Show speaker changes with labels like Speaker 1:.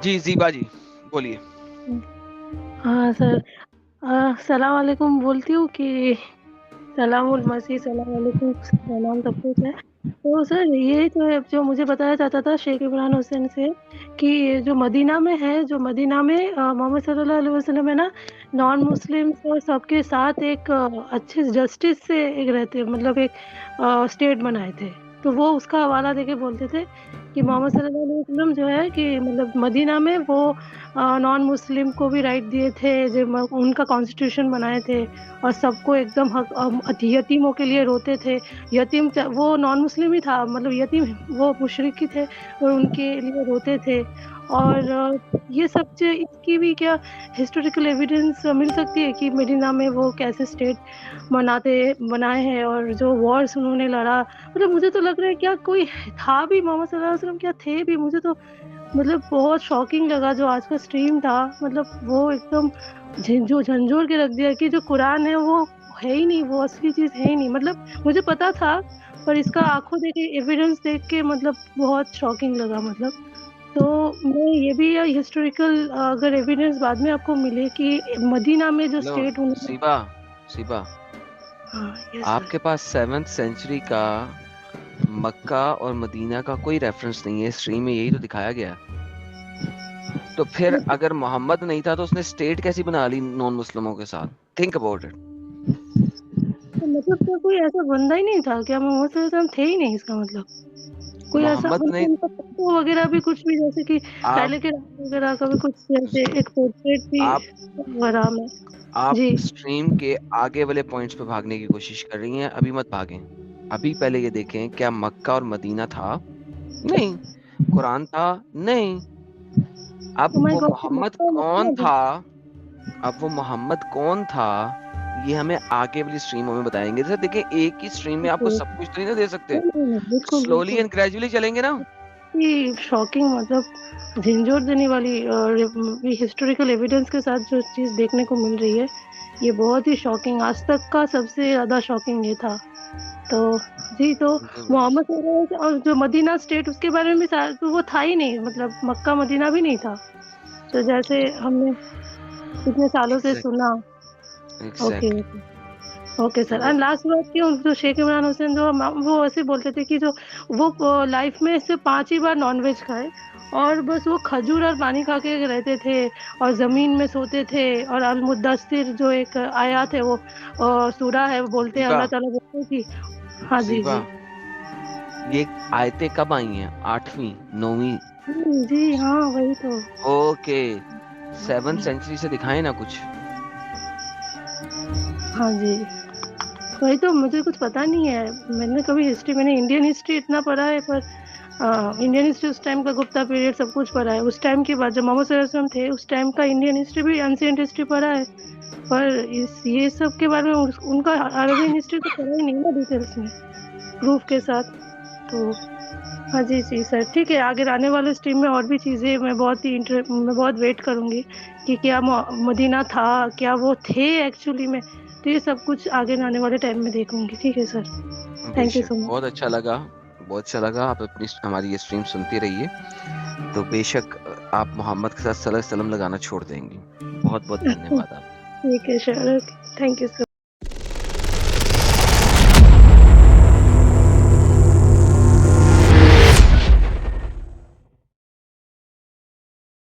Speaker 1: जी ज़ीबा जी, बोलिए।
Speaker 2: हाँ सर। सलाम वालेकुम बोलती हूँ कि सलामुल मसीह सलाम वालेकुम सलाम सब कुछ है। तो सर ये तो है जो मुझे बताया जाता था शेख इमरान हुसैन से कि जो मदीना में है, जो मदीना में मोहम्मद सल्लल्लाहु अलैहि वसल्लम है ना, नॉन मुस्लिम्स और सबके साथ एक अच्छे जस्टिस से एक रहते मतलब एक स्टेट बनाए थे। तो वो उसका हवाला देके बोलते थे कि मोहम्मद सल्लल्लाहु अलैहि वसल्लम जो है कि मतलब मदीना में वो नॉन मुस्लिम को भी राइट दिए थे, जो उनका कॉन्स्टिट्यूशन बनाए थे और सबको एकदम हक यतीमों के लिए रोते थे। यतीम वो नॉन मुस्लिम ही था, मतलब यतीम वो मुशरिक ही थे और उनके लिए रोते थे। और ये सब इसकी भी क्या हिस्टोरिकल एविडेंस मिल सकती है कि मदीना में वो कैसे स्टेट बनाए हैं और जो वॉर्स उन्होंने लड़ा। मतलब मुझे तो लग रहा है क्या कोई था भी मोहम्मद सल्लल्लाहु अलैहि वसल्लम, क्या थे भी? मुझे तो मतलब बहुत शॉकिंग लगा जो आज का स्ट्रीम था। मतलब वो एकदम जो झंझोर के रख दिया कि जो कुरान है वो है ही नहीं, वो असली चीज है ही नहीं। मतलब मुझे पता था पर इसका आंखों देखे एविडेंस देख के मतलब बहुत शॉकिंग लगा। मतलब तो मैं ये भी हिस्टोरिकल अगर एविडेंस बाद में आपको मिले कि मदीना में जो
Speaker 1: हेलो
Speaker 2: स्टेट उन्होंने।
Speaker 1: ज़ीबा, ज़ीबा,
Speaker 2: हाँ यस सर।
Speaker 1: आपके पास 7th सेंचुरी का मक्का और मदीना का कोई रेफरेंस नहीं है, स्ट्रीम में यही तो दिखाया गया है। तो फिर अगर मोहम्मद नहीं था तो उसने स्टेट कैसी बना ली नॉन मुस्लिमों के साथ? Think about it.
Speaker 2: तो मतलब क्या कोई ऐसा बंदा ही नहीं था क्या? मोहम्मद सल्लल्लाहु अलैहि वसल्लम थे ही नहीं इसका मतलब? कोई ऐसा
Speaker 1: मोहम्मद
Speaker 2: मतलब
Speaker 1: नहीं।
Speaker 2: उनका फोटो वगैरह भी कुछ भी, जैसे कि
Speaker 1: आप
Speaker 2: पहले के राजा वगैरह का भी कुछ जैसे एक पोर्ट्रेट भी
Speaker 1: आप
Speaker 2: वगैरह में।
Speaker 1: आप
Speaker 2: जी।
Speaker 1: स्ट्रीम के आगे वाले पॉइंट्स पे भागने की कोशिश कर रही हैं, अभी मत भागें। अभी पहले ये देखें, क्या मक्का और मदीना था? नहीं। कुरान था? नहीं। अब
Speaker 2: ओ माय
Speaker 1: वो
Speaker 2: गॉड, तो
Speaker 1: मोहम्मद
Speaker 2: मक्का
Speaker 1: कौन
Speaker 2: मदीना भी।
Speaker 1: था? अब वो मोहम्मद कौन था, ये हमें आगे वाली स्ट्रीमों में बताएंगे। जैसे देखिए, एक ही स्ट्रीम में आपको
Speaker 2: ओके।
Speaker 1: सब कुछ तो नहीं ना दे सकते।
Speaker 2: नहीं नहीं नहीं, बिल्कुल
Speaker 1: स्लोली
Speaker 2: बिल्कुल।
Speaker 1: एंड ग्रेजुअली चलेंगे ना।
Speaker 2: ये शॉकिंग मतलब झिंझोर देने वाली हिस्टोरिकल एविडेंस के साथ जो चीज़ देखने को मिल रही है, ये बहुत ही शॉकिंग, आज तक का सबसे ज़्यादा शॉकिंग ये था। तो जी, तो मोहम्मद सल्लल्लाहु और जो मदीना स्टेट उसके बारे में भी तो वो था ही नहीं, मतलब मक्का मदीना भी नहीं था। तो जैसे हमने इतने सालों से
Speaker 1: एग्जैक्ट
Speaker 2: सुना। Okay
Speaker 1: exactly.
Speaker 2: Okay. Okay sir.
Speaker 1: तो
Speaker 2: एंड लास्ट बात कि जो शेख इमरान हुसैन जो वो ऐसे बोलते थे कि जो वो लाइफ में सिर्फ 5 ही बार नॉनवेज खाए और बस वो खजूर और पानी खा के रहते थे और जमीन में सोते थे। और अल मुद्दस्सिर जो एक आयत है वो सूरा है, वो बोलते हैं
Speaker 1: जीबा,
Speaker 2: अल्लाह ताला बोलते हैं कि हाँ जी
Speaker 1: जीबा,
Speaker 2: जी।
Speaker 1: ये आयतें कब आई हैं? 8वीं, 9वीं?
Speaker 2: जी हाँ वही तो।
Speaker 1: ओके। 7th सेंचुरी से दिखाए ना कुछ।
Speaker 2: हाँ जी, वही तो मुझे कुछ पता नहीं है। मैंने कभी हिस्ट्री, मैंने इंडियन हिस्ट्री इतना पढ़ा है पर इंडियन हिस्ट्री उस टाइम का गुप्ता पीरियड सब कुछ पढ़ा है। उस टाइम के बाद जब मोहम्मद सल्लल्लाहु अलैहि वसल्लम थे उस टाइम का इंडियन हिस्ट्री भी, एंशिएंट हिस्ट्री पढ़ा है। पर इस ये सब के बारे में उनका अरबियन हिस्ट्री तो पढ़ा ही नहीं ना डिटेल्स में, प्रूफ के साथ। तो हाँ जी जी सर, ठीक है। आगे आने वाले स्ट्रीम में और भी चीज़ें मैं बहुत वेट करूंगी कि क्या मदीना था, क्या वो थे एक्चुअली में। तो ये सब कुछ आगे आने वाले टाइम में देखूंगी। ठीक है सर। थैंक यू
Speaker 1: बेशक,
Speaker 2: सो मच।
Speaker 1: बहुत अच्छा लगा। बहुत अच्छा लगा। आप अपनी हमारी ये स्ट्रीम सुनती रहिए। तो बेशक आप मोहम्मद के साथ सल्लल्लाहु अलैहि वसल्लम लगाना छोड़ देंगी। बहुत बहुत धन्यवाद आपका।
Speaker 2: ठीक है सर। Thank you sir.